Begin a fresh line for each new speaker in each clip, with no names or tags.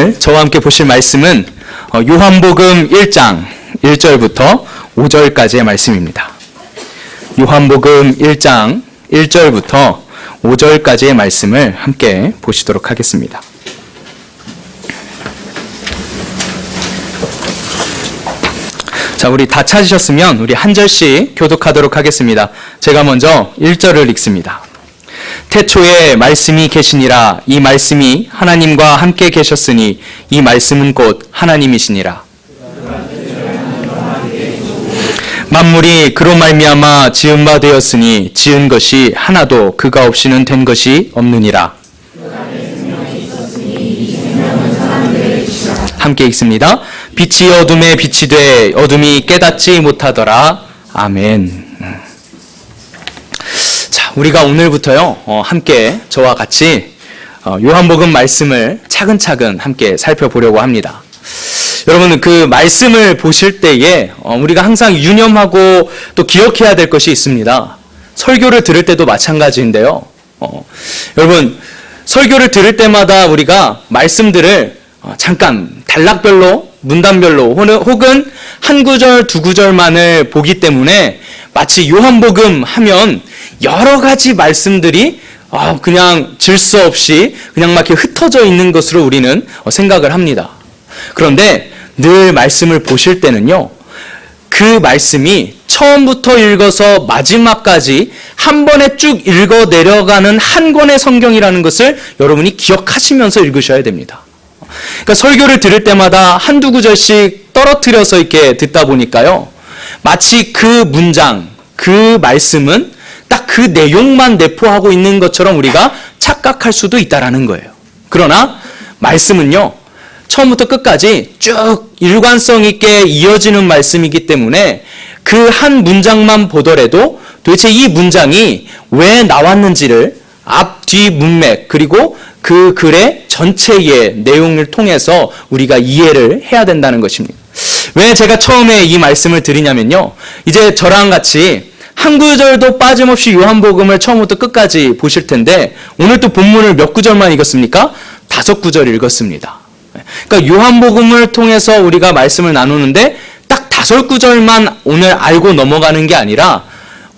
오늘 저와 함께 보실 말씀은 요한복음 1장 1절부터 5절까지의 말씀입니다. 요한복음 1장 1절부터 5절까지의 말씀을 함께 보시도록 하겠습니다. 자, 우리 다 찾으셨으면 우리 한 절씩 교독하도록 하겠습니다. 제가 먼저 1절을 읽습니다. 태초에 말씀이 계시니라. 이 말씀이 하나님과 함께 계셨으니 이 말씀은 곧 하나님이시니라. 만물이 그로 말미암아 지은 바 되었으니 지은 것이 하나도 그가 없이는 된 것이 없느니라. 함께 읽습니다. 빛이 어둠에 빛이 돼 어둠이 깨닫지 못하더라. 아멘. 자, 우리가 오늘부터요 함께 저와 같이 요한복음 말씀을 차근차근 함께 살펴보려고 합니다. 여러분, 그 말씀을 보실 때에 우리가 항상 유념하고 또 기억해야 될 것이 있습니다. 설교를 들을 때도 마찬가지인데요. 여러분, 설교를 들을 때마다 우리가 말씀들을 잠깐 단락별로, 문단별로 혹은 한 구절, 두 구절만을 보기 때문에 마치 요한복음 하면 여러 가지 말씀들이 그냥 질서 없이 그냥 막 이렇게 흩어져 있는 것으로 우리는 생각을 합니다. 그런데 늘 말씀을 보실 때는요, 그 말씀이 처음부터 읽어서 마지막까지 한 번에 쭉 읽어 내려가는 한 권의 성경이라는 것을 여러분이 기억하시면서 읽으셔야 됩니다. 그러니까 설교를 들을 때마다 한두 구절씩 떨어뜨려서 이렇게 듣다 보니까요, 마치 그 문장, 그 말씀은 딱 그 내용만 내포하고 있는 것처럼 우리가 착각할 수도 있다라는 거예요. 그러나 말씀은요, 처음부터 끝까지 쭉 일관성 있게 이어지는 말씀이기 때문에 그 한 문장만 보더라도 도대체 이 문장이 왜 나왔는지를 앞, 뒤 문맥 그리고 그 글의 전체의 내용을 통해서 우리가 이해를 해야 된다는 것입니다. 왜 제가 처음에 이 말씀을 드리냐면요, 이제 저랑 같이 한 구절도 빠짐없이 요한복음을 처음부터 끝까지 보실 텐데 오늘 또 본문을 몇 구절만 읽었습니까? 5구절 읽었습니다. 그러니까 요한복음을 통해서 우리가 말씀을 나누는데 딱 5구절만 오늘 알고 넘어가는 게 아니라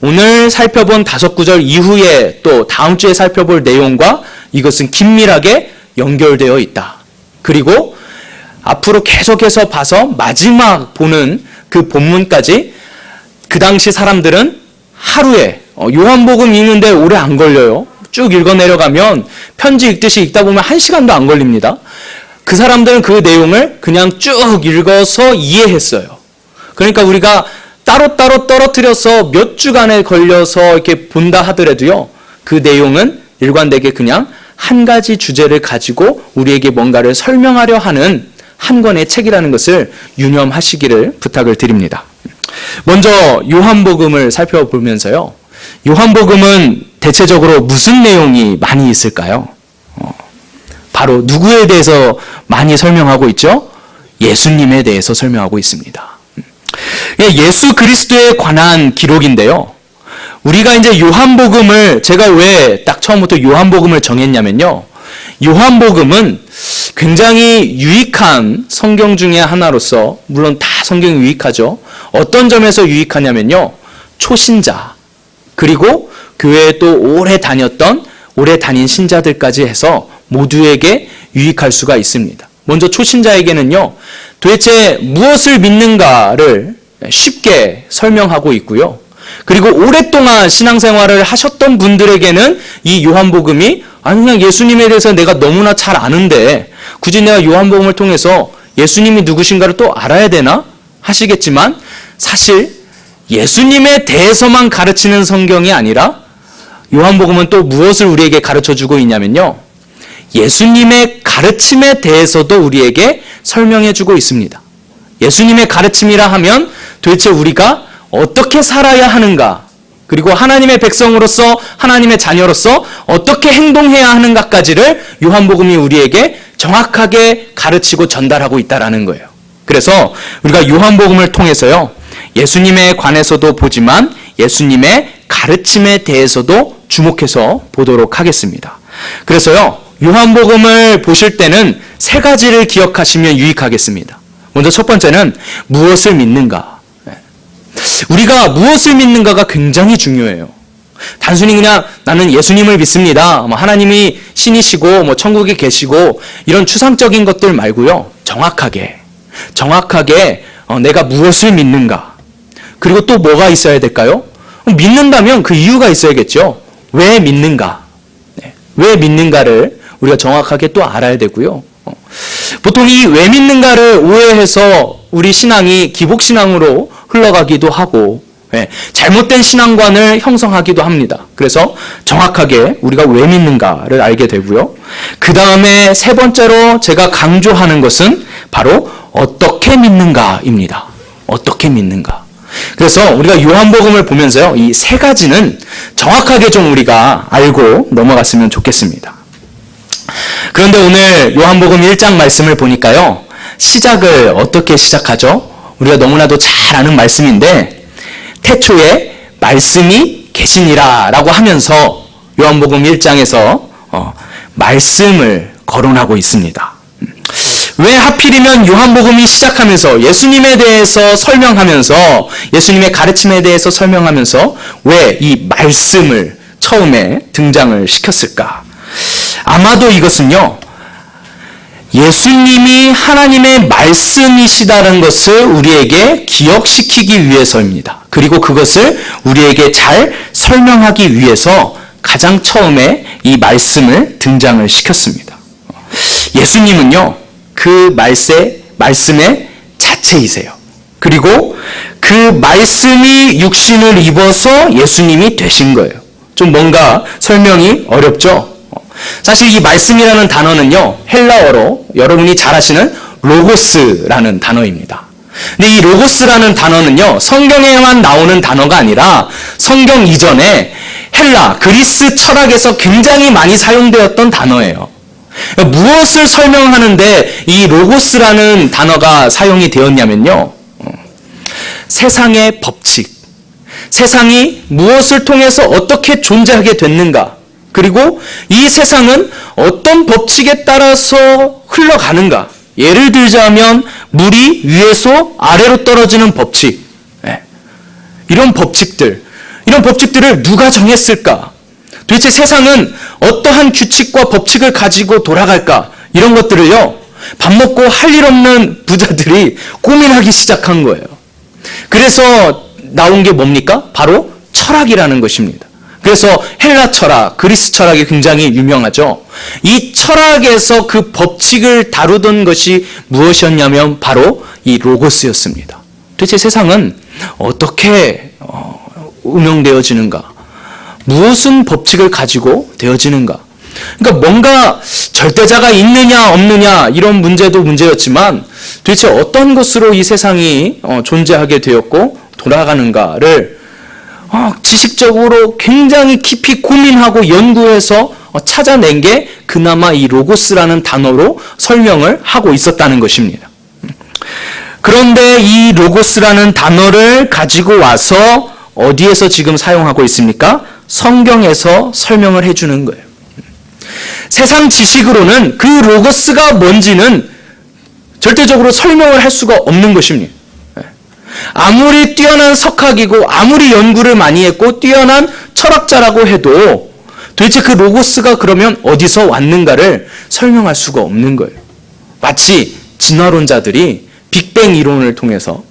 오늘 살펴본 5구절 이후에 또 다음 주에 살펴볼 내용과 이것은 긴밀하게 연결되어 있다. 그리고 앞으로 계속해서 봐서 마지막 보는 그 본문까지 그 당시 사람들은 하루에 요한복음 읽는데 오래 안 걸려요. 쭉 읽어 내려가면 편지 읽듯이 읽다 보면 1시간도 안 걸립니다. 그 사람들은 그 내용을 그냥 쭉 읽어서 이해했어요. 그러니까 우리가 따로따로 떨어뜨려서 몇 주간에 걸려서 이렇게 본다 하더라도요, 그 내용은 일관되게 그냥 한 가지 주제를 가지고 우리에게 뭔가를 설명하려 하는 한 권의 책이라는 것을 유념하시기를 부탁을 드립니다. 먼저 요한복음을 살펴보면서요, 요한복음은 대체적으로 무슨 내용이 많이 있을까요? 바로 누구에 대해서 많이 설명하고 있죠? 예수님에 대해서 설명하고 있습니다. 예수 그리스도에 관한 기록인데요, 우리가 이제 요한복음을, 제가 왜 딱 처음부터 요한복음을 정했냐면요, 요한복음은 굉장히 유익한 성경 중에 하나로서, 물론 다 성경이 유익하죠. 어떤 점에서 유익하냐면요, 초신자 그리고 교회에 또 오래 다닌 신자들까지 해서 모두에게 유익할 수가 있습니다. 먼저 초신자에게는요, 도대체 무엇을 믿는가를 쉽게 설명하고 있고요. 그리고 오랫동안 신앙생활을 하셨던 분들에게는 이 요한복음이 그냥 예수님에 대해서 내가 너무나 잘 아는데 굳이 내가 요한복음을 통해서 예수님이 누구신가를 또 알아야 되나 하시겠지만, 사실 예수님에 대해서만 가르치는 성경이 아니라 요한복음은 또 무엇을 우리에게 가르쳐주고 있냐면요, 예수님의 가르침에 대해서도 우리에게 설명해주고 있습니다. 예수님의 가르침이라 하면 도대체 우리가 어떻게 살아야 하는가, 그리고 하나님의 백성으로서, 하나님의 자녀로서 어떻게 행동해야 하는가까지를 요한복음이 우리에게 정확하게 가르치고 전달하고 있다는 거예요. 그래서 우리가 요한복음을 통해서요, 예수님에 관해서도 보지만 예수님의 가르침에 대해서도 주목해서 보도록 하겠습니다. 그래서요, 요한복음을 보실 때는 세 가지를 기억하시면 유익하겠습니다. 먼저 첫 번째는 무엇을 믿는가. 우리가 무엇을 믿는가가 굉장히 중요해요. 단순히 그냥 나는 예수님을 믿습니다, 하나님이 신이시고 천국에 계시고 이런 추상적인 것들 말고요, 정확하게 내가 무엇을 믿는가. 그리고 또 뭐가 있어야 될까요? 믿는다면 그 이유가 있어야겠죠. 왜 믿는가? 왜 믿는가를 우리가 정확하게 또 알아야 되고요. 보통 이 왜 믿는가를 오해해서 우리 신앙이 기복신앙으로 흘러가기도 하고 잘못된 신앙관을 형성하기도 합니다. 그래서 정확하게 우리가 왜 믿는가를 알게 되고요. 그 다음에 세 번째로 제가 강조하는 것은 바로 어떻게 믿는가입니다. 어떻게 믿는가. 그래서 우리가 요한복음을 보면서요, 이 세 가지는 정확하게 좀 우리가 알고 넘어갔으면 좋겠습니다. 그런데 오늘 요한복음 1장 말씀을 보니까요, 시작을 어떻게 시작하죠? 우리가 너무나도 잘 아는 말씀인데, 태초에 말씀이 계시니라 라고 하면서 요한복음 1장에서 말씀을 거론하고 있습니다. 왜 하필이면 요한복음이 시작하면서 예수님에 대해서 설명하면서 예수님의 가르침에 대해서 설명하면서 왜 이 말씀을 처음에 등장을 시켰을까? 아마도 이것은요, 예수님이 하나님의 말씀이시다는 것을 우리에게 기억시키기 위해서입니다. 그리고 그것을 우리에게 잘 설명하기 위해서 가장 처음에 이 말씀을 등장을 시켰습니다. 예수님은요, 그 말씀의 자체이세요. 그리고 그 말씀이 육신을 입어서 예수님이 되신 거예요. 좀 뭔가 설명이 어렵죠? 사실 이 말씀이라는 단어는요, 헬라어로 여러분이 잘 아시는 로고스라는 단어입니다. 근데 이 로고스라는 단어는요, 성경에만 나오는 단어가 아니라 성경 이전에 헬라, 그리스 철학에서 굉장히 많이 사용되었던 단어예요. 무엇을 설명하는데 이 로고스라는 단어가 사용이 되었냐면요, 세상의 법칙, 세상이 무엇을 통해서 어떻게 존재하게 됐는가, 그리고 이 세상은 어떤 법칙에 따라서 흘러가는가. 예를 들자면 물이 위에서 아래로 떨어지는 법칙, 이런 법칙들을 누가 정했을까? 도대체 세상은 어떠한 규칙과 법칙을 가지고 돌아갈까? 이런 것들을요, 밥 먹고 할 일 없는 부자들이 고민하기 시작한 거예요. 그래서 나온 게 뭡니까? 바로 철학이라는 것입니다. 그래서 헬라 철학, 그리스 철학이 굉장히 유명하죠. 이 철학에서 그 법칙을 다루던 것이 무엇이었냐면 바로 이 로고스였습니다. 도대체 세상은 어떻게 운영되어지는가? 무엇은 법칙을 가지고 되어지는가? 그러니까 뭔가 절대자가 있느냐 없느냐 이런 문제도 문제였지만 도대체 어떤 것으로 이 세상이 존재하게 되었고 돌아가는가를 지식적으로 굉장히 깊이 고민하고 연구해서 찾아낸 게 그나마 이 로고스라는 단어로 설명을 하고 있었다는 것입니다. 그런데 이 로고스라는 단어를 가지고 와서 어디에서 지금 사용하고 있습니까? 성경에서 설명을 해주는 거예요. 세상 지식으로는 그 로고스가 뭔지는 절대적으로 설명을 할 수가 없는 것입니다. 아무리 뛰어난 석학이고 아무리 연구를 많이 했고 뛰어난 철학자라고 해도 도대체 그 로고스가 그러면 어디서 왔는가를 설명할 수가 없는 거예요. 마치 진화론자들이 빅뱅 이론을 통해서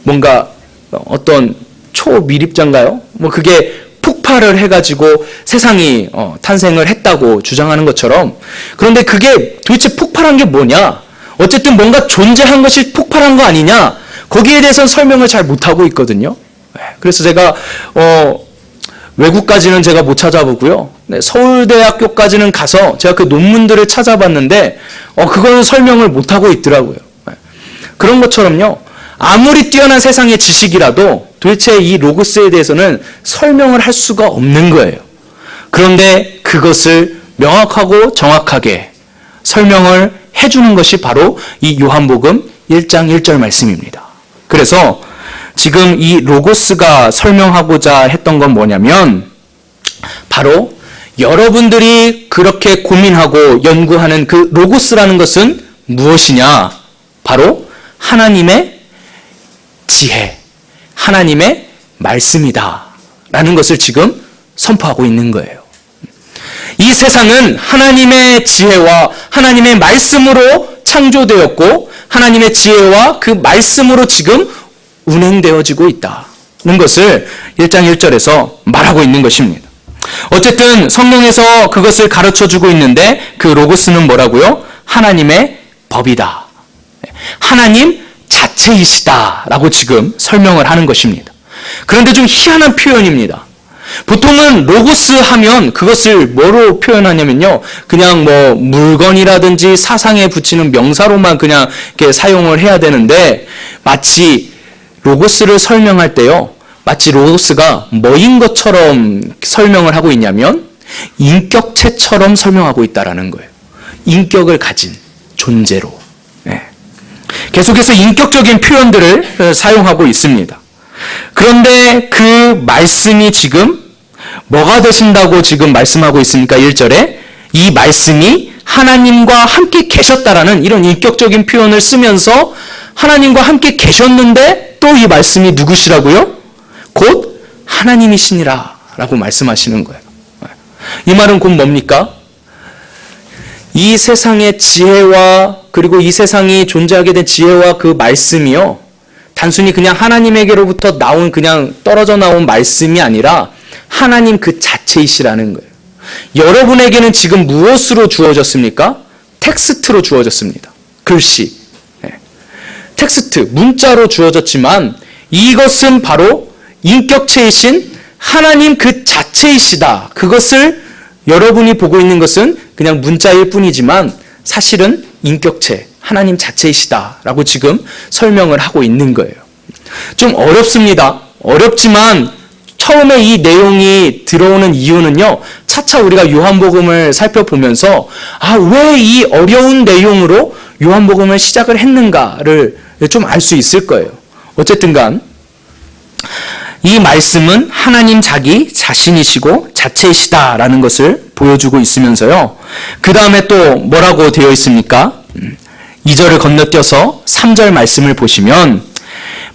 뭔가 어떤 초미립자인가요? 그게 폭발을 해가지고 세상이 탄생을 했다고 주장하는 것처럼, 그런데 그게 도대체 폭발한 게 뭐냐? 어쨌든 뭔가 존재한 것이 폭발한 거 아니냐? 거기에 대해서는 설명을 잘 못하고 있거든요. 그래서 제가 외국까지는 제가 못 찾아보고요. 서울대학교까지는 가서 제가 그 논문들을 찾아봤는데 그거는 설명을 못하고 있더라고요. 그런 것처럼요, 아무리 뛰어난 세상의 지식이라도 도대체 이 로고스에 대해서는 설명을 할 수가 없는 거예요. 그런데 그것을 명확하고 정확하게 설명을 해주는 것이 바로 이 요한복음 1장 1절 말씀입니다. 그래서 지금 이 로고스가 설명하고자 했던 건 뭐냐면 바로 여러분들이 그렇게 고민하고 연구하는 그 로고스라는 것은 무엇이냐? 바로 하나님의 지혜, 하나님의 말씀이다 라는 것을 지금 선포하고 있는 거예요. 이 세상은 하나님의 지혜와 하나님의 말씀으로 창조되었고 하나님의 지혜와 그 말씀으로 지금 운행되어지고 있다는 것을 1장 1절에서 말하고 있는 것입니다. 어쨌든 성경에서 그것을 가르쳐주고 있는데 그 로고스는 뭐라고요? 하나님의 법이다. 하나님 자체이시다 라고 지금 설명을 하는 것입니다. 그런데 좀 희한한 표현입니다. 보통은 로고스 하면 그것을 뭐로 표현하냐면요. 그냥 뭐 물건이라든지 사상에 붙이는 명사로만 그냥 이렇게 사용을 해야 되는데 마치 로고스를 설명할 때요. 마치 로고스가 뭐인 것처럼 설명을 하고 있냐면 인격체처럼 설명하고 있다라는 거예요. 인격을 가진 존재로. 네. 계속해서 인격적인 표현들을 사용하고 있습니다. 그런데 그 말씀이 지금 뭐가 되신다고 지금 말씀하고 있습니까? 1절에 이 말씀이 하나님과 함께 계셨다라는 이런 인격적인 표현을 쓰면서 하나님과 함께 계셨는데 또 이 말씀이 누구시라고요? 곧 하나님이시니라 라고 말씀하시는 거예요. 이 말은 곧 뭡니까? 이 세상의 지혜와 그리고 이 세상이 존재하게 된 지혜와 그 말씀이요. 단순히 그냥 하나님에게로부터 나온 그냥 떨어져 나온 말씀이 아니라 하나님 그 자체이시라는 거예요. 여러분에게는 지금 무엇으로 주어졌습니까? 텍스트로 주어졌습니다. 글씨. 텍스트, 문자로 주어졌지만 이것은 바로 인격체이신 하나님 그 자체이시다. 그것을 여러분이 보고 있는 것은 그냥 문자일 뿐이지만 사실은 인격체, 하나님 자체이시다라고 지금 설명을 하고 있는 거예요. 좀 어렵습니다. 어렵지만 처음에 이 내용이 들어오는 이유는요. 차차 우리가 요한복음을 살펴보면서 왜 이 어려운 내용으로 요한복음을 시작을 했는가를 좀 알 수 있을 거예요. 어쨌든 간 이 말씀은 하나님 자기 자신이시고 자체이시다라는 것을 보여주고 있으면서요. 그 다음에 또 뭐라고 되어 있습니까? 2절을 건너뛰어서 3절 말씀을 보시면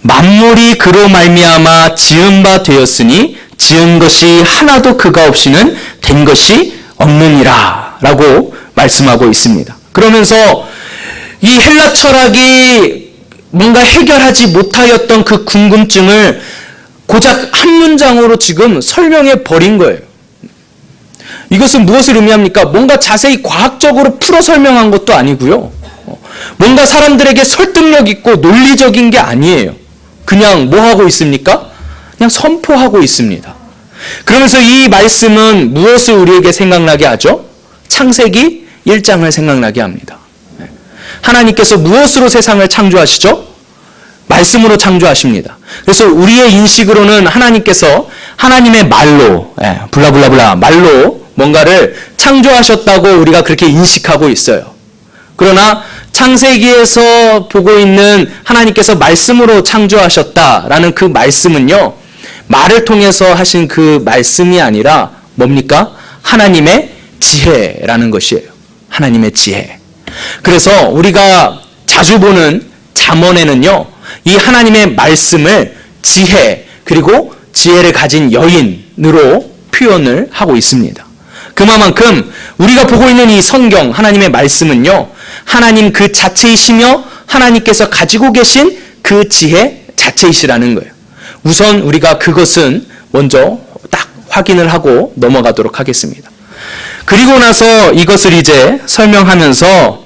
만물이 그로 말미암아 지은 바 되었으니 지은 것이 하나도 그가 없이는 된 것이 없느니라 라고 말씀하고 있습니다. 그러면서 이 헬라 철학이 뭔가 해결하지 못하였던 그 궁금증을 고작 한 문장으로 지금 설명해 버린 거예요. 이것은 무엇을 의미합니까? 뭔가 자세히 과학적으로 풀어 설명한 것도 아니고요. 뭔가 사람들에게 설득력 있고 논리적인 게 아니에요. 그냥 뭐 하고 있습니까? 그냥 선포하고 있습니다. 그러면서 이 말씀은 무엇을 우리에게 생각나게 하죠? 창세기 1장을 생각나게 합니다. 하나님께서 무엇으로 세상을 창조하시죠? 말씀으로 창조하십니다. 그래서 우리의 인식으로는 하나님께서 하나님의 말로, 블라블라블라 말로 뭔가를 창조하셨다고 우리가 그렇게 인식하고 있어요. 그러나 창세기에서 보고 있는 하나님께서 말씀으로 창조하셨다라는 그 말씀은요. 말을 통해서 하신 그 말씀이 아니라 뭡니까? 하나님의 지혜라는 것이에요. 하나님의 지혜. 그래서 우리가 자주 보는 잠언에는요. 이 하나님의 말씀을 지혜 그리고 지혜를 가진 여인으로 표현을 하고 있습니다. 그만큼 우리가 보고 있는 이 성경 하나님의 말씀은요. 하나님 그 자체이시며 하나님께서 가지고 계신 그 지혜 자체이시라는 거예요. 우선 우리가 그것은 먼저 딱 확인을 하고 넘어가도록 하겠습니다. 그리고 나서 이것을 이제 설명하면서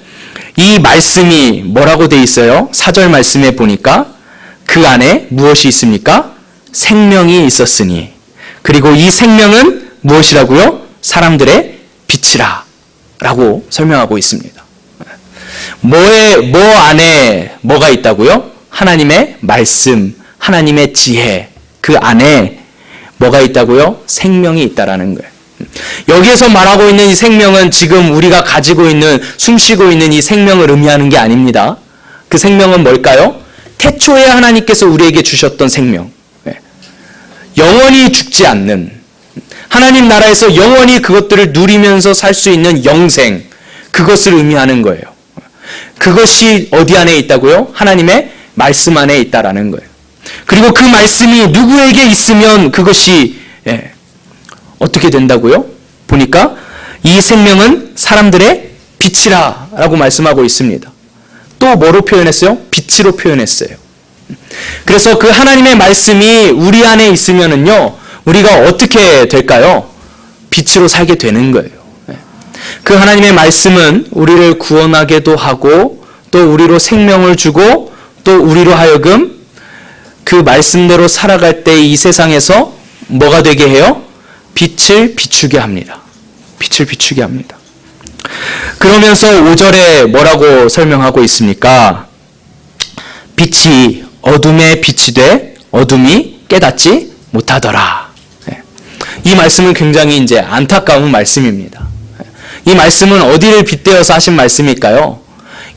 이 말씀이 뭐라고 돼 있어요? 4절 말씀에 보니까 그 안에 무엇이 있습니까? 생명이 있었으니 그리고 이 생명은 무엇이라고요? 사람들의 빛이라 라고 설명하고 있습니다. 뭐 안에 뭐가 있다고요? 하나님의 말씀, 하나님의 지혜 그 안에 뭐가 있다고요? 생명이 있다라는 거예요. 여기에서 말하고 있는 이 생명은 지금 우리가 가지고 있는 숨쉬고 있는 이 생명을 의미하는 게 아닙니다. 그 생명은 뭘까요? 태초에 하나님께서 우리에게 주셨던 생명. 영원히 죽지 않는 하나님 나라에서 영원히 그것들을 누리면서 살 수 있는 영생, 그것을 의미하는 거예요. 그것이 어디 안에 있다고요? 하나님의 말씀 안에 있다라는 거예요. 그리고 그 말씀이 누구에게 있으면 그것이 어떻게 된다고요? 보니까 이 생명은 사람들의 빛이라 라고 말씀하고 있습니다. 또 뭐로 표현했어요? 빛으로 표현했어요. 그래서 그 하나님의 말씀이 우리 안에 있으면은요, 우리가 어떻게 될까요? 빛으로 살게 되는 거예요. 그 하나님의 말씀은 우리를 구원하게도 하고 또 우리로 생명을 주고 또 우리로 하여금 그 말씀대로 살아갈 때 이 세상에서 뭐가 되게 해요? 빛을 비추게 합니다. 빛을 비추게 합니다. 그러면서 5절에 뭐라고 설명하고 있습니까? 빛이 어둠에 빛이 돼 어둠이 깨닫지 못하더라. 이 말씀은 굉장히 이제 안타까운 말씀입니다. 이 말씀은 어디를 빗대어서 하신 말씀일까요?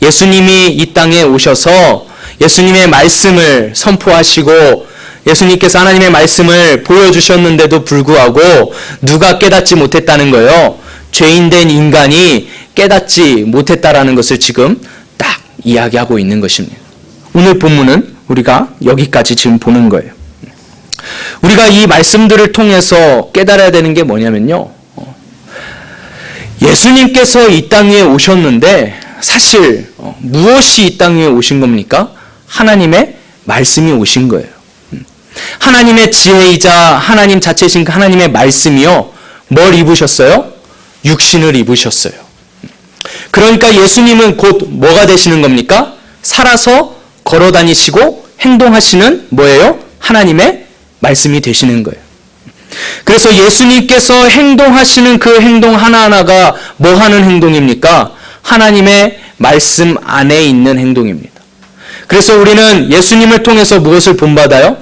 예수님이 이 땅에 오셔서 예수님의 말씀을 선포하시고 예수님께서 하나님의 말씀을 보여주셨는데도 불구하고 누가 깨닫지 못했다는 거예요. 죄인된 인간이 깨닫지 못했다라는 것을 지금 딱 이야기하고 있는 것입니다. 오늘 본문은 우리가 여기까지 지금 보는 거예요. 우리가 이 말씀들을 통해서 깨달아야 되는 게 뭐냐면요. 예수님께서 이 땅에 오셨는데 사실 무엇이 이 땅에 오신 겁니까? 하나님의 말씀이 오신 거예요. 하나님의 지혜이자 하나님 자체이신 그 하나님의 말씀이요. 뭘 입으셨어요? 육신을 입으셨어요. 그러니까 예수님은 곧 뭐가 되시는 겁니까? 살아서 걸어 다니시고 행동하시는 뭐예요? 하나님의 말씀이 되시는 거예요. 그래서 예수님께서 행동하시는 그 행동 하나하나가 뭐 하는 행동입니까? 하나님의 말씀 안에 있는 행동입니다. 그래서 우리는 예수님을 통해서 무엇을 본받아요?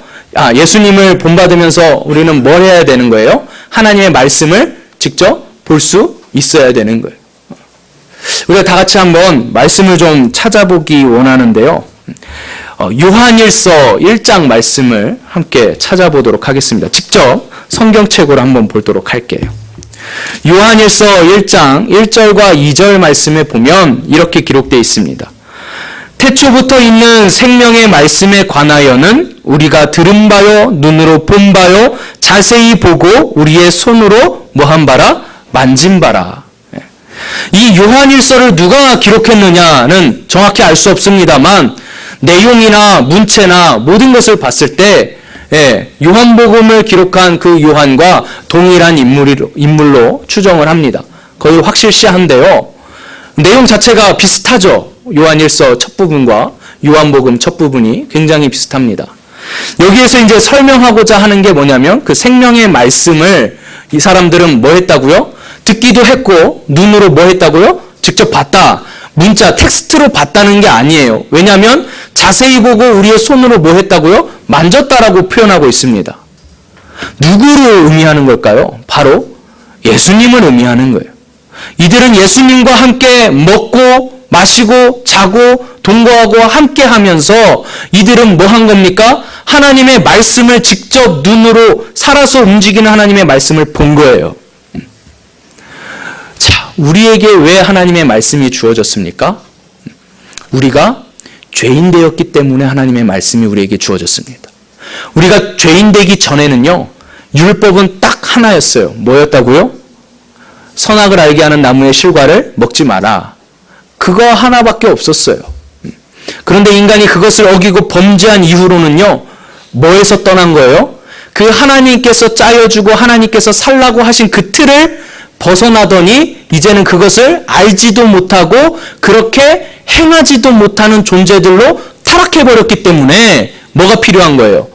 예수님을 본받으면서 우리는 뭘 해야 되는 거예요? 하나님의 말씀을 직접 볼 수 있어야 되는 거예요. 우리가 다 같이 한번 말씀을 좀 찾아보기 원하는데요. 요한일서 1장 말씀을 함께 찾아보도록 하겠습니다. 직접 성경책으로 한번 보도록 할게요. 요한일서 1장 1절과 2절 말씀에 보면 이렇게 기록되어 있습니다. 태초부터 있는 생명의 말씀에 관하여는 우리가 들은 바요 눈으로 본 바요 자세히 보고 우리의 손으로 뭐한 바라 만진 바라. 이 요한일서를 누가 기록했느냐는 정확히 알 수 없습니다만 내용이나 문체나 모든 것을 봤을 때 요한복음을 기록한 그 요한과 동일한 인물로 추정을 합니다. 거의 확실시한데요. 내용 자체가 비슷하죠. 요한일서 첫 부분과 요한복음 첫 부분이 굉장히 비슷합니다. 여기에서 이제 설명하고자 하는 게 뭐냐면 그 생명의 말씀을 이 사람들은 뭐 했다고요? 듣기도 했고 눈으로 뭐 했다고요? 직접 봤다. 문자 텍스트로 봤다는 게 아니에요. 왜냐하면 자세히 보고 우리의 손으로 뭐 했다고요? 만졌다라고 표현하고 있습니다. 누구를 의미하는 걸까요? 바로 예수님을 의미하는 거예요. 이들은 예수님과 함께 먹고 마시고 자고 동거하고 함께 하면서 이들은 뭐 한 겁니까? 하나님의 말씀을 직접 눈으로 살아서 움직이는 하나님의 말씀을 본 거예요. 자, 우리에게 왜 하나님의 말씀이 주어졌습니까? 우리가 죄인 되었기 때문에 하나님의 말씀이 우리에게 주어졌습니다. 우리가 죄인 되기 전에는요, 율법은 딱 하나였어요. 뭐였다고요? 선악을 알게 하는 나무의 실과를 먹지 마라. 그거 하나밖에 없었어요. 그런데 인간이 그것을 어기고 범죄한 이후로는요, 뭐에서 떠난 거예요? 그 하나님께서 짜여주고 하나님께서 살라고 하신 그 틀을 벗어나더니 이제는 그것을 알지도 못하고 그렇게 행하지도 못하는 존재들로 타락해버렸기 때문에 뭐가 필요한 거예요?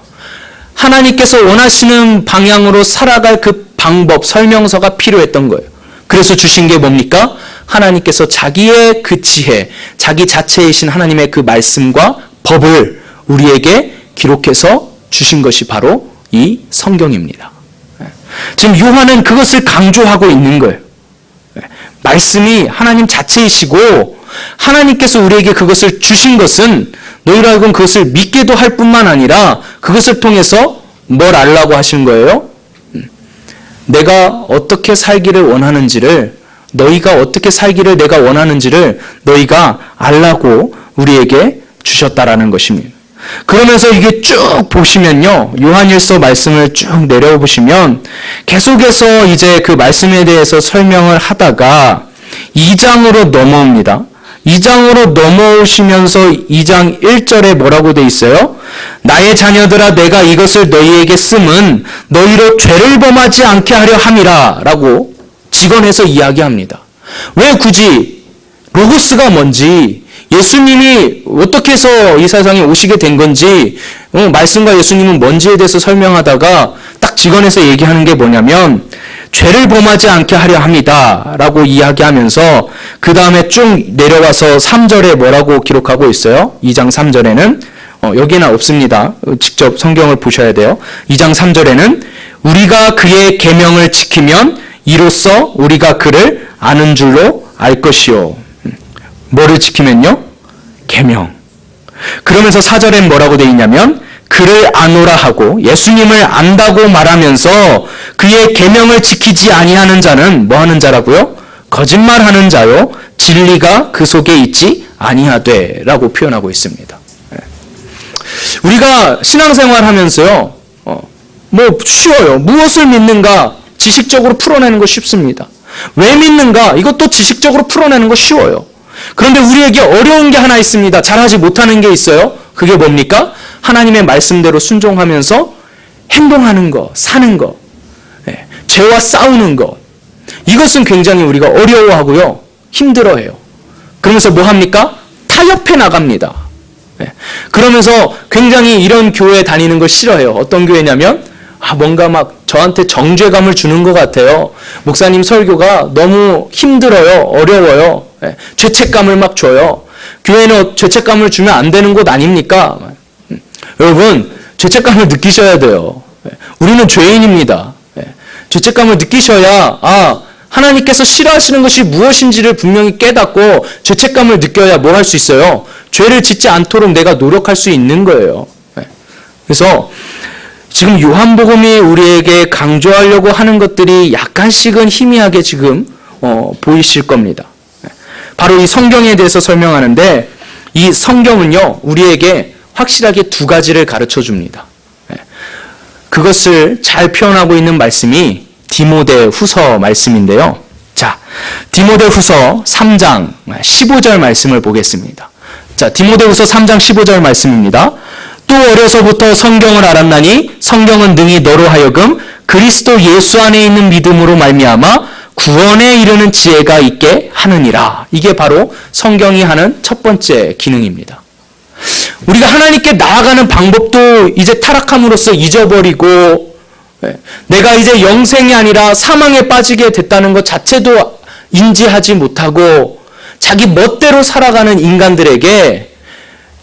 하나님께서 원하시는 방향으로 살아갈 그 방법, 설명서가 필요했던 거예요. 그래서 주신 게 뭡니까? 하나님께서 자기의 그 지혜, 자기 자체이신 하나님의 그 말씀과 법을 우리에게 기록해서 주신 것이 바로 이 성경입니다. 지금 요한은 그것을 강조하고 있는 거예요. 말씀이 하나님 자체이시고 하나님께서 우리에게 그것을 주신 것은 너희로 하여금 그것을 믿게도 할 뿐만 아니라 그것을 통해서 뭘 알라고 하신 거예요? 내가 어떻게 살기를 원하는지를, 너희가 어떻게 살기를 내가 원하는지를 너희가 알라고 우리에게 주셨다라는 것입니다. 그러면서 이게 쭉 보시면요, 요한일서 말씀을 쭉 내려보시면 계속해서 이제 그 말씀에 대해서 설명을 하다가 2장으로 넘어옵니다. 2장으로 넘어오시면서 2장 1절에 뭐라고 돼 있어요? 나의 자녀들아, 내가 이것을 너희에게 씀은 너희로 죄를 범하지 않게 하려 함이라 라고 직언해서 이야기합니다. 왜 굳이 로고스가 뭔지, 예수님이 어떻게 해서 이 세상에 오시게 된 건지, 말씀과 예수님은 뭔지에 대해서 설명하다가 딱 직언해서 얘기하는 게 뭐냐면 죄를 범하지 않게 하려 합니다 라고 이야기하면서 그 다음에 쭉 내려와서 3절에 뭐라고 기록하고 있어요? 2장 3절에는 여기는 없습니다. 직접 성경을 보셔야 돼요. 2장 3절에는 우리가 그의 계명을 지키면 이로써 우리가 그를 아는 줄로 알 것이요. 뭐를 지키면요? 계명. 그러면서 4절엔 뭐라고 되어 있냐면 그를 아노라 하고 예수님을 안다고 말하면서 그의 계명을 지키지 아니하는 자는 뭐 하는 자라고요? 거짓말하는 자요, 진리가 그 속에 있지 아니하되 라고 표현하고 있습니다. 우리가 신앙생활 하면서요, 뭐 쉬워요. 무엇을 믿는가 지식적으로 풀어내는 거 쉽습니다. 왜 믿는가 이것도 지식적으로 풀어내는 거 쉬워요. 그런데 우리에게 어려운 게 하나 있습니다. 잘하지 못하는 게 있어요. 그게 뭡니까? 하나님의 말씀대로 순종하면서 행동하는 거, 사는 거, 죄와 싸우는 것. 이것은 굉장히 우리가 어려워하고요, 힘들어해요. 그러면서 뭐 합니까? 타협해 나갑니다. 그러면서 굉장히 이런 교회 다니는 걸 싫어해요. 어떤 교회냐면 뭔가 막 저한테 정죄감을 주는 것 같아요. 목사님 설교가 너무 힘들어요. 어려워요. 죄책감을 막 줘요. 교회는 죄책감을 주면 안 되는 곳 아닙니까? 여러분, 죄책감을 느끼셔야 돼요. 우리는 죄인입니다. 죄책감을 느끼셔야 하나님께서 싫어하시는 것이 무엇인지를 분명히 깨닫고 죄책감을 느껴야 뭘 할 수 있어요? 죄를 짓지 않도록 내가 노력할 수 있는 거예요. 그래서 지금 요한복음이 우리에게 강조하려고 하는 것들이 약간씩은 희미하게 지금 보이실 겁니다. 바로 이 성경에 대해서 설명하는데, 이 성경은요 우리에게 확실하게 두 가지를 가르쳐 줍니다. 그것을 잘 표현하고 있는 말씀이 디모데후서 말씀인데요. 자, 디모데후서 3장 15절 말씀을 보겠습니다. 자, 디모데후서 3장 15절 말씀입니다. 또 어려서부터 성경을 알았나니 성경은 능히 너로 하여금 그리스도 예수 안에 있는 믿음으로 말미암아 구원에 이르는 지혜가 있게 하느니라. 이게 바로 성경이 하는 첫 번째 기능입니다. 우리가 하나님께 나아가는 방법도 이제 타락함으로써 잊어버리고, 내가 이제 영생이 아니라 사망에 빠지게 됐다는 것 자체도 인지하지 못하고 자기 멋대로 살아가는 인간들에게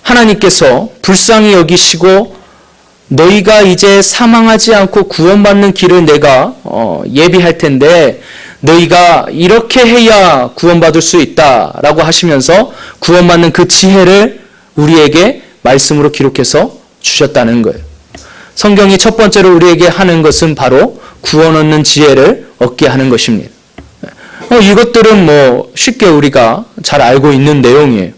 하나님께서 불쌍히 여기시고 너희가 이제 사망하지 않고 구원받는 길을 내가 예비할 텐데 너희가 이렇게 해야 구원받을 수 있다라고 하시면서 구원받는 그 지혜를 우리에게 말씀으로 기록해서 주셨다는 거예요. 성경이 첫 번째로 우리에게 하는 것은 바로 구원 얻는 지혜를 얻게 하는 것입니다. 이것들은 뭐 쉽게 우리가 잘 알고 있는 내용이에요.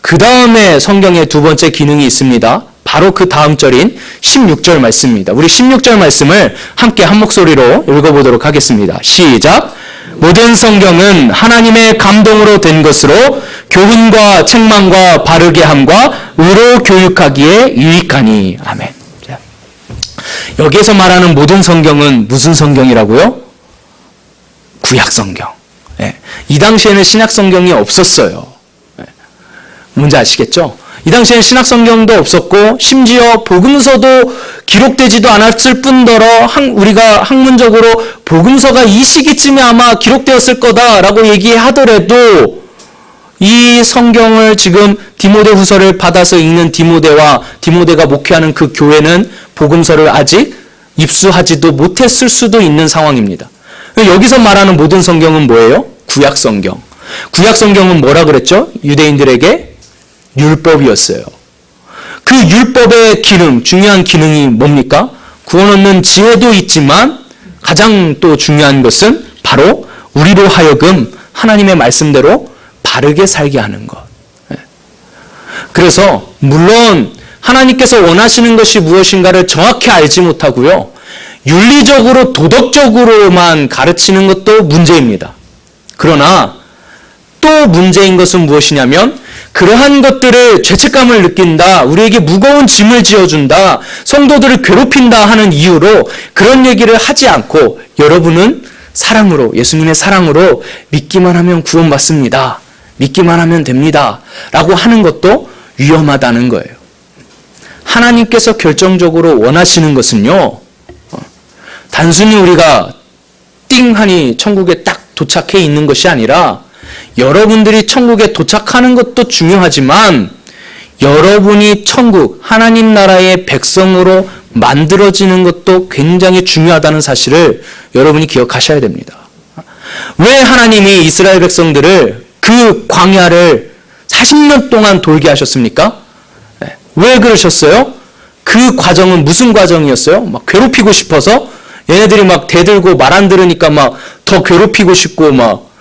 그 다음에 성경의 두 번째 기능이 있습니다. 바로 그 다음 절인 16절 말씀입니다. 우리 16절 말씀을 함께 한 목소리로 읽어보도록 하겠습니다. 시작! 모든 성경은 하나님의 감동으로 된 것으로 교훈과 책망과 바르게 함과 의로 교육하기에 유익하니. 아멘. 여기에서 말하는 모든 성경은 무슨 성경이라고요? 구약 성경. 이 당시에는 신약 성경이 없었어요. 뭔지 아시겠죠? 이 당시에는 신약 성경도 없었고 심지어 복음서도 기록되지도 않았을 뿐더러 우리가 학문적으로 복음서가 이 시기쯤에 아마 기록되었을 거다라고 얘기하더라도 이 성경을 지금 디모데후서를 받아서 읽는 디모데가 목회하는 그 교회는 복음서를 아직 입수하지도 못했을 수도 있는 상황입니다. 여기서 말하는 모든 성경은 뭐예요? 구약 성경. 구약 성경은 뭐라 그랬죠? 유대인들에게 율법이었어요. 그 율법의 기능, 중요한 기능이 뭡니까? 구원 얻는 지혜도 있지만 가장 또 중요한 것은 바로 우리로 하여금 하나님의 말씀대로 바르게 살게 하는 것. 그래서 물론 하나님께서 원하시는 것이 무엇인가를 정확히 알지 못하고요, 윤리적으로 도덕적으로만 가르치는 것도 문제입니다. 그러나 또 문제인 것은 무엇이냐면, 그러한 것들을 죄책감을 느낀다, 우리에게 무거운 짐을 지어준다, 성도들을 괴롭힌다 하는 이유로 그런 얘기를 하지 않고, 여러분은 사랑으로, 예수님의 사랑으로 믿기만 하면 구원받습니다, 믿기만 하면 됩니다 라고 하는 것도 위험하다는 거예요. 하나님께서 결정적으로 원하시는 것은요, 단순히 우리가 띵하니 천국에 딱 도착해 있는 것이 아니라, 여러분들이 천국에 도착하는 것도 중요하지만 여러분이 천국, 하나님 나라의 백성으로 만들어지는 것도 굉장히 중요하다는 사실을 여러분이 기억하셔야 됩니다. 왜 하나님이 이스라엘 백성들을 그 광야를 40년 동안 돌게 하셨습니까? 왜 그러셨어요? 그 과정은 무슨 과정이었어요? 막 괴롭히고 싶어서? 얘네들이 막 대들고 말 안 들으니까 막 더 괴롭히고 싶고 막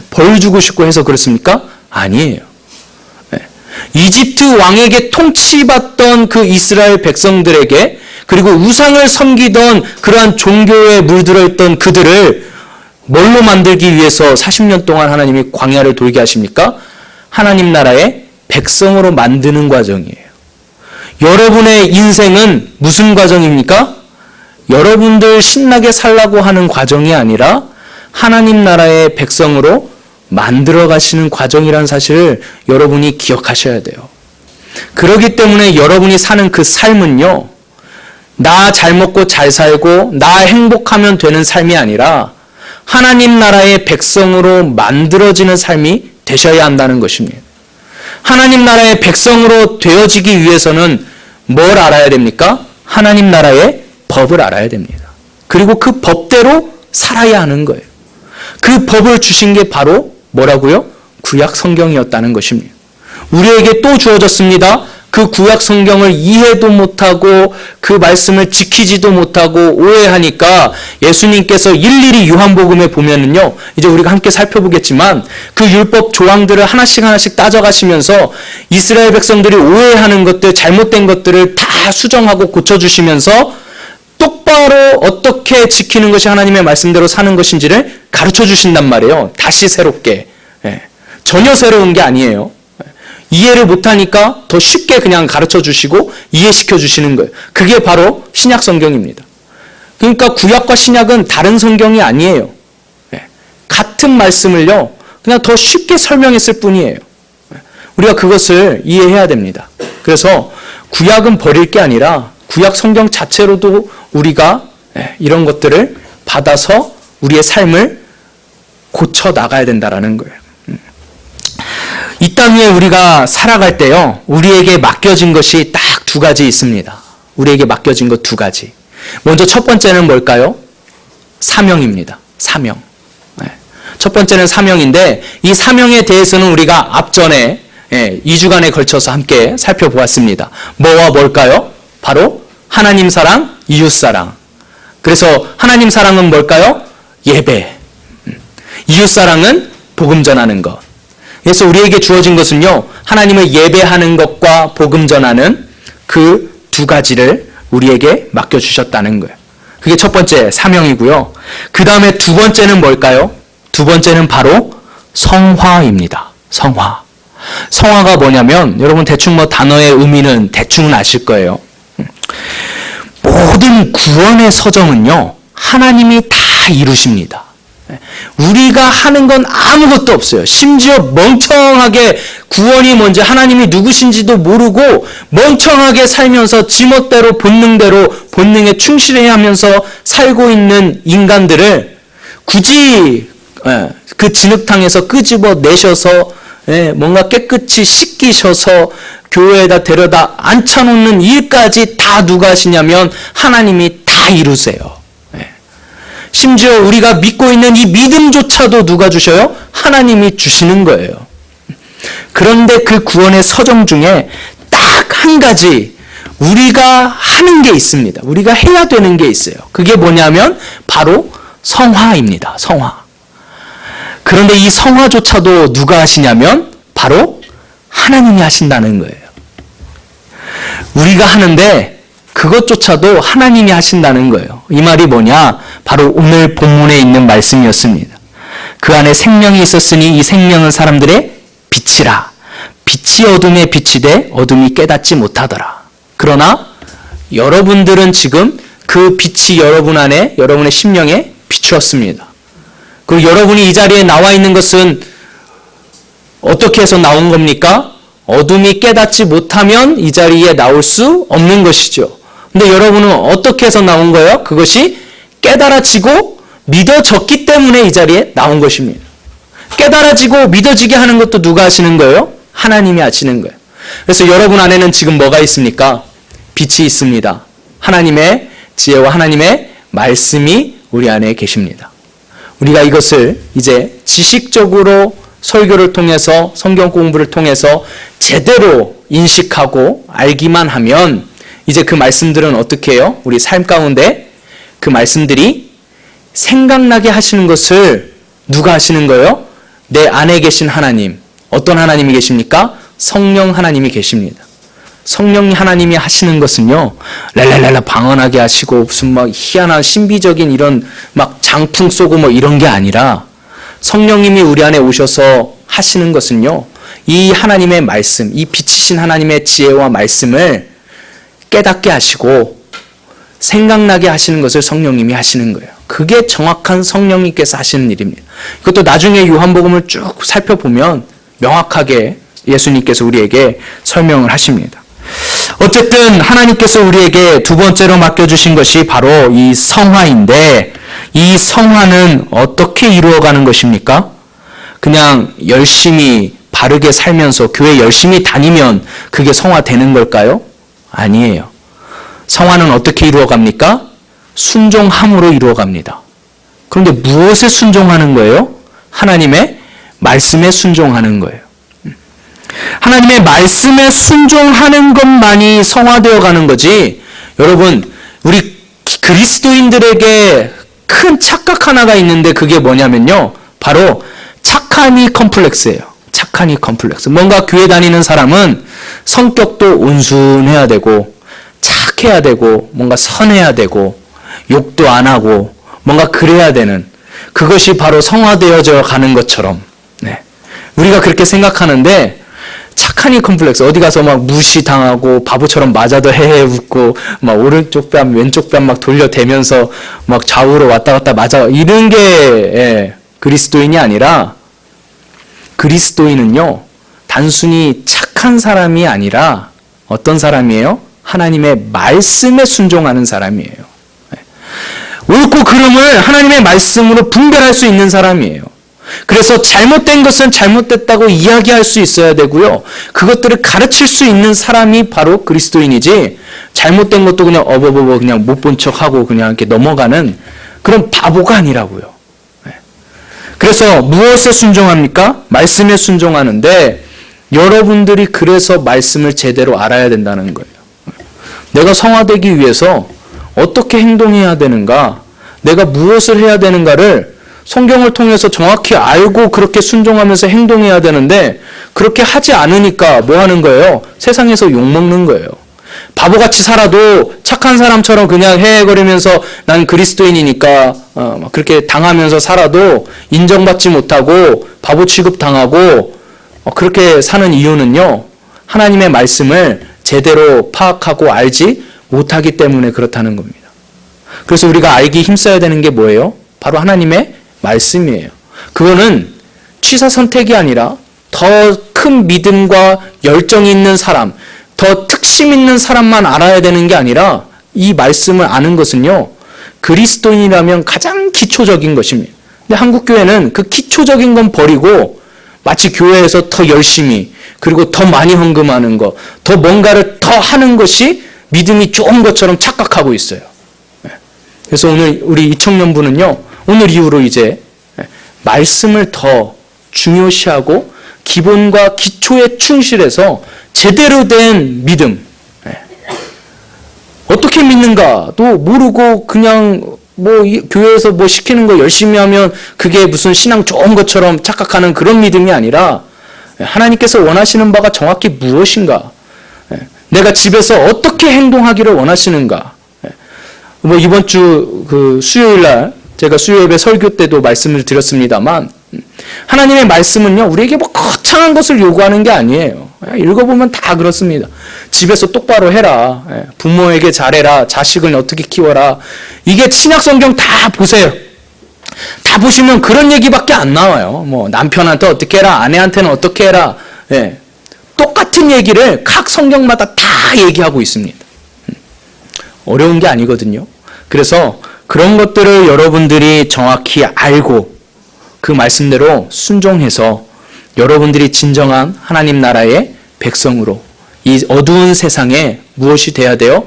벌 주고 싶고 해서 그렇습니까? 아니에요. 이집트 왕에게 통치받던 그 이스라엘 백성들에게, 그리고 우상을 섬기던 그러한 종교에 물들어 있던 그들을 뭘로 만들기 위해서 40년 동안 하나님이 광야를 돌게 하십니까? 하나님 나라의 백성으로 만드는 과정이에요. 여러분의 인생은 무슨 과정입니까? 여러분들 신나게 살라고 하는 과정이 아니라 하나님 나라의 백성으로 만들어 가시는 과정이라는 사실을 여러분이 기억하셔야 돼요. 그렇기 때문에 여러분이 사는 그 삶은요, 나 잘 먹고 잘 살고 나 행복하면 되는 삶이 아니라 하나님 나라의 백성으로 만들어지는 삶이 되셔야 한다는 것입니다. 하나님 나라의 백성으로 되어지기 위해서는 뭘 알아야 됩니까? 하나님 나라의 법을 알아야 됩니다. 그리고 그 법대로 살아야 하는 거예요. 그 법을 주신 게 바로 뭐라고요? 구약 성경이었다는 것입니다. 우리에게 또 주어졌습니다. 그 구약 성경을 이해도 못하고 그 말씀을 지키지도 못하고 오해하니까 예수님께서 일일이 요한복음에 보면은요, 이제 우리가 함께 살펴보겠지만 그 율법 조항들을 하나씩 하나씩 따져가시면서 이스라엘 백성들이 오해하는 것들, 잘못된 것들을 다 수정하고 고쳐주시면서 똑바로 어떻게 지키는 것이 하나님의 말씀대로 사는 것인지를 가르쳐 주신단 말이에요. 다시 새롭게. 전혀 새로운 게 아니에요. 이해를 못하니까 더 쉽게 그냥 가르쳐 주시고 이해시켜 주시는 거예요. 그게 바로 신약 성경입니다. 그러니까 구약과 신약은 다른 성경이 아니에요. 같은 말씀을요, 그냥 더 쉽게 설명했을 뿐이에요. 우리가 그것을 이해해야 됩니다. 그래서 구약은 버릴 게 아니라 구약 성경 자체로도 우리가 이런 것들을 받아서 우리의 삶을 고쳐 나가야 된다라는 거예요. 이 땅 위에 우리가 살아갈 때요, 우리에게 맡겨진 것이 딱 두 가지 있습니다. 우리에게 맡겨진 것 두 가지. 먼저 첫 번째는 뭘까요? 사명입니다. 사명. 첫 번째는 사명인데, 이 사명에 대해서는 우리가 앞전에 2주간에 걸쳐서 함께 살펴보았습니다. 뭐와 뭘까요? 바로 하나님 사랑, 이웃 사랑. 그래서 하나님 사랑은 뭘까요? 예배. 이웃 사랑은 복음 전하는 것. 그래서 우리에게 주어진 것은요, 하나님을 예배하는 것과 복음 전하는 그 두 가지를 우리에게 맡겨주셨다는 거예요. 그게 첫 번째 사명이고요. 그 다음에 두 번째는 뭘까요? 두 번째는 바로 성화입니다. 성화. 성화가 뭐냐면, 여러분 대충 단어의 의미는 대충은 아실 거예요. 모든 구원의 서정은요, 하나님이 다 이루십니다. 우리가 하는 건 아무것도 없어요. 심지어 멍청하게 구원이 뭔지, 하나님이 누구신지도 모르고 멍청하게 살면서 지멋대로 본능대로 본능에 충실해야 하면서 살고 있는 인간들을 굳이 그 진흙탕에서 끄집어 내셔서 뭔가 깨끗이 씻기셔서 교회에다 데려다 앉혀놓는 일까지 다 누가 하시냐면 하나님이 다 이루세요. 심지어 우리가 믿고 있는 이 믿음조차도 누가 주셔요? 하나님이 주시는 거예요. 그런데 그 구원의 서정 중에 딱 한 가지, 우리가 하는 게 있습니다. 우리가 해야 되는 게 있어요. 그게 뭐냐면 바로 성화입니다. 성화. 그런데 이 성화조차도 누가 하시냐면 바로 하나님이 하신다는 거예요. 우리가 하는데 그것조차도 하나님이 하신다는 거예요. 이 말이 뭐냐? 바로 오늘 본문에 있는 말씀이었습니다. 그 안에 생명이 있었으니 이 생명은 사람들의 빛이라. 빛이 어둠에 비치되 어둠이 깨닫지 못하더라. 그러나 여러분들은 지금 그 빛이 여러분 안에, 여러분의 심령에 비추었습니다. 그리고 여러분이 이 자리에 나와 있는 것은 어떻게 해서 나온 겁니까? 어둠이 깨닫지 못하면 이 자리에 나올 수 없는 것이죠. 근데 여러분은 어떻게 해서 나온 거예요? 그것이 깨달아지고 믿어졌기 때문에 이 자리에 나온 것입니다. 깨달아지고 믿어지게 하는 것도 누가 하시는 거예요? 하나님이 하시는 거예요. 그래서 여러분 안에는 지금 뭐가 있습니까? 빛이 있습니다. 하나님의 지혜와 하나님의 말씀이 우리 안에 계십니다. 우리가 이것을 이제 지식적으로 설교를 통해서 성경 공부를 통해서 제대로 인식하고 알기만 하면 이제 그 말씀들은 어떻게 해요? 우리 삶 가운데 그 말씀들이 생각나게 하시는 것을 누가 하시는 거예요? 내 안에 계신 하나님. 어떤 하나님이 계십니까? 성령 하나님이 계십니다. 성령 하나님이 하시는 것은요, 랄랄랄라 방언하게 하시고 무슨 막 희한한 신비적인 이런 막 장풍 쏘고 뭐 이런 게 아니라 성령님이 우리 안에 오셔서 하시는 것은요, 이 하나님의 말씀, 이 빛이신 하나님의 지혜와 말씀을 깨닫게 하시고 생각나게 하시는 것을 성령님이 하시는 거예요. 그게 정확한 성령님께서 하시는 일입니다. 이것도 나중에 요한복음을 쭉 살펴보면 명확하게 예수님께서 우리에게 설명을 하십니다. 어쨌든 하나님께서 우리에게 두 번째로 맡겨주신 것이 바로 이 성화인데, 이 성화는 어떻게 이루어가는 것입니까? 그냥 열심히 바르게 살면서 교회 열심히 다니면 그게 성화되는 걸까요? 아니에요. 성화는 어떻게 이루어갑니까? 순종함으로 이루어갑니다. 그런데 무엇에 순종하는 거예요? 하나님의 말씀에 순종하는 거예요. 하나님의 말씀에 순종하는 것만이 성화되어 가는 거지. 여러분, 우리 그리스도인들에게 큰 착각 하나가 있는데 그게 뭐냐면요, 바로 착하니 컴플렉스예요. 착하니 컴플렉스. 뭔가 교회 다니는 사람은 성격도 온순해야 되고 착해야 되고 뭔가 선해야 되고 욕도 안 하고 뭔가 그래야 되는, 그것이 바로 성화되어져 가는 것처럼, 네, 우리가 그렇게 생각하는데 착하니 컴플렉스. 어디 가서 막 무시당하고 바보처럼 맞아도 헤헤 웃고 막 오른쪽 뺨 왼쪽 뺨 막 돌려대면서 막 좌우로 왔다 갔다 맞아, 이런 게 그리스도인이 아니라, 그리스도인은요 단순히 착한 사람이 아니라 어떤 사람이에요? 하나님의 말씀에 순종하는 사람이에요. 옳고 그름을 하나님의 말씀으로 분별할 수 있는 사람이에요. 그래서 잘못된 것은 잘못됐다고 이야기할 수 있어야 되고요, 그것들을 가르칠 수 있는 사람이 바로 그리스도인이지, 잘못된 것도 그냥 어버버버 그냥 못 본 척하고 그냥 이렇게 넘어가는 그런 바보가 아니라고요. 그래서 무엇에 순종합니까? 말씀에 순종하는데, 여러분들이 그래서 말씀을 제대로 알아야 된다는 거예요. 내가 성화되기 위해서 어떻게 행동해야 되는가, 내가 무엇을 해야 되는가를 성경을 통해서 정확히 알고 그렇게 순종하면서 행동해야 되는데, 그렇게 하지 않으니까 뭐 하는 거예요? 세상에서 욕먹는 거예요. 바보같이 살아도 착한 사람처럼 그냥 헤헤거리면서 난 그리스도인이니까 막 그렇게 당하면서 살아도 인정받지 못하고 바보 취급당하고 그렇게 사는 이유는요, 하나님의 말씀을 제대로 파악하고 알지 못하기 때문에 그렇다는 겁니다. 그래서 우리가 알기 힘써야 되는 게 뭐예요? 바로 하나님의 말씀이에요. 그거는 취사 선택이 아니라 더 큰 믿음과 열정이 있는 사람, 더 특심 있는 사람만 알아야 되는 게 아니라, 이 말씀을 아는 것은요 그리스도인이라면 가장 기초적인 것입니다. 근데 한국교회는 그 기초적인 건 버리고 마치 교회에서 더 열심히, 그리고 더 많이 헌금하는 것, 더 뭔가를 더 하는 것이 믿음이 좋은 것처럼 착각하고 있어요. 그래서 오늘 우리 이 청년부는요, 오늘 이후로 이제 말씀을 더 중요시하고 기본과 기초에 충실해서 제대로 된 믿음, 어떻게 믿는가도 모르고 그냥 뭐 교회에서 뭐 시키는 거 열심히 하면 그게 무슨 신앙 좋은 것처럼 착각하는 그런 믿음이 아니라 하나님께서 원하시는 바가 정확히 무엇인가? 내가 집에서 어떻게 행동하기를 원하시는가? 뭐 이번 주 그 수요일 날 제가 수요예배 설교 때도 말씀을 드렸습니다만 하나님의 말씀은요 우리에게 뭐 거창한 것을 요구하는 게 아니에요. 읽어보면 다 그렇습니다. 집에서 똑바로 해라. 부모에게 잘해라. 자식을 어떻게 키워라. 이게 신약 성경 다 보세요. 다 보시면 그런 얘기밖에 안 나와요. 뭐 남편한테 어떻게 해라. 아내한테는 어떻게 해라. 똑같은 얘기를 각 성경마다 다 얘기하고 있습니다. 어려운 게 아니거든요. 그래서 그런 것들을 여러분들이 정확히 알고 그 말씀대로 순종해서 여러분들이 진정한 하나님 나라의 백성으로 이 어두운 세상에 무엇이 돼야 돼요?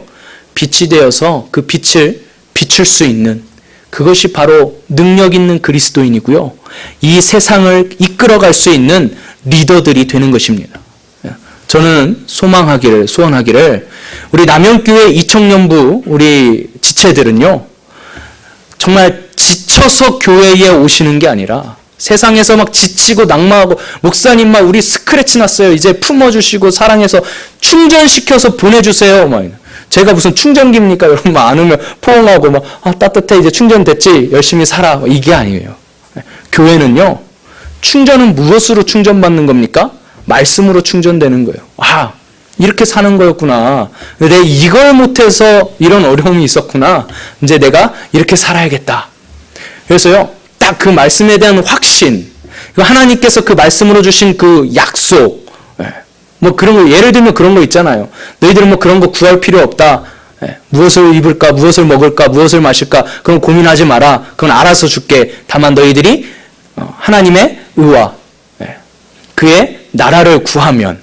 빛이 되어서 그 빛을 비출 수 있는 그것이 바로 능력 있는 그리스도인이고요. 이 세상을 이끌어갈 수 있는 리더들이 되는 것입니다. 저는 소원하기를 우리 남영교회 이청년부 우리 지체들은요. 정말 지쳐서 교회에 오시는 게 아니라 세상에서 막 지치고 낙마하고 목사님 막 우리 스크래치 났어요. 이제 품어주시고 사랑해서 충전시켜서 보내주세요. 막 제가 무슨 충전기입니까? 여러분 막 안 오면 포옹하고 막 따뜻해 이제 충전됐지 열심히 살아 이게 아니에요. 교회는요 충전은 무엇으로 충전받는 겁니까? 말씀으로 충전되는 거예요. 이렇게 사는 거였구나. 내가 이걸 못해서 이런 어려움이 있었구나. 이제 내가 이렇게 살아야겠다. 그래서요, 딱 그 말씀에 대한 확신, 하나님께서 그 말씀으로 주신 그 약속, 뭐 그런 거, 예를 들면 그런 거 있잖아요. 너희들은 뭐 그런 거 구할 필요 없다. 무엇을 입을까, 무엇을 먹을까, 무엇을 마실까, 그건 고민하지 마라. 그건 알아서 줄게. 다만 너희들이 하나님의 의와 그의 나라를 구하면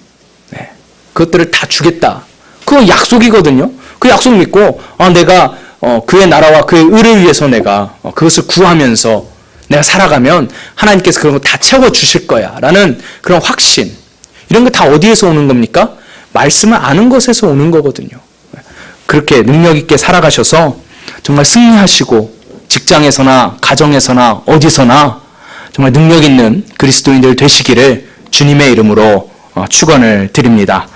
그것들을 다 주겠다. 그건 약속이거든요. 그 약속 믿고 내가 그의 나라와 그의 의를 위해서 내가 그것을 구하면서 내가 살아가면 하나님께서 그런 거 다 채워주실 거야 라는 그런 확신. 이런 거 다 어디에서 오는 겁니까? 말씀을 아는 것에서 오는 거거든요. 그렇게 능력 있게 살아가셔서 정말 승리하시고 직장에서나 가정에서나 어디서나 정말 능력 있는 그리스도인들 되시기를 주님의 이름으로 축원을 드립니다.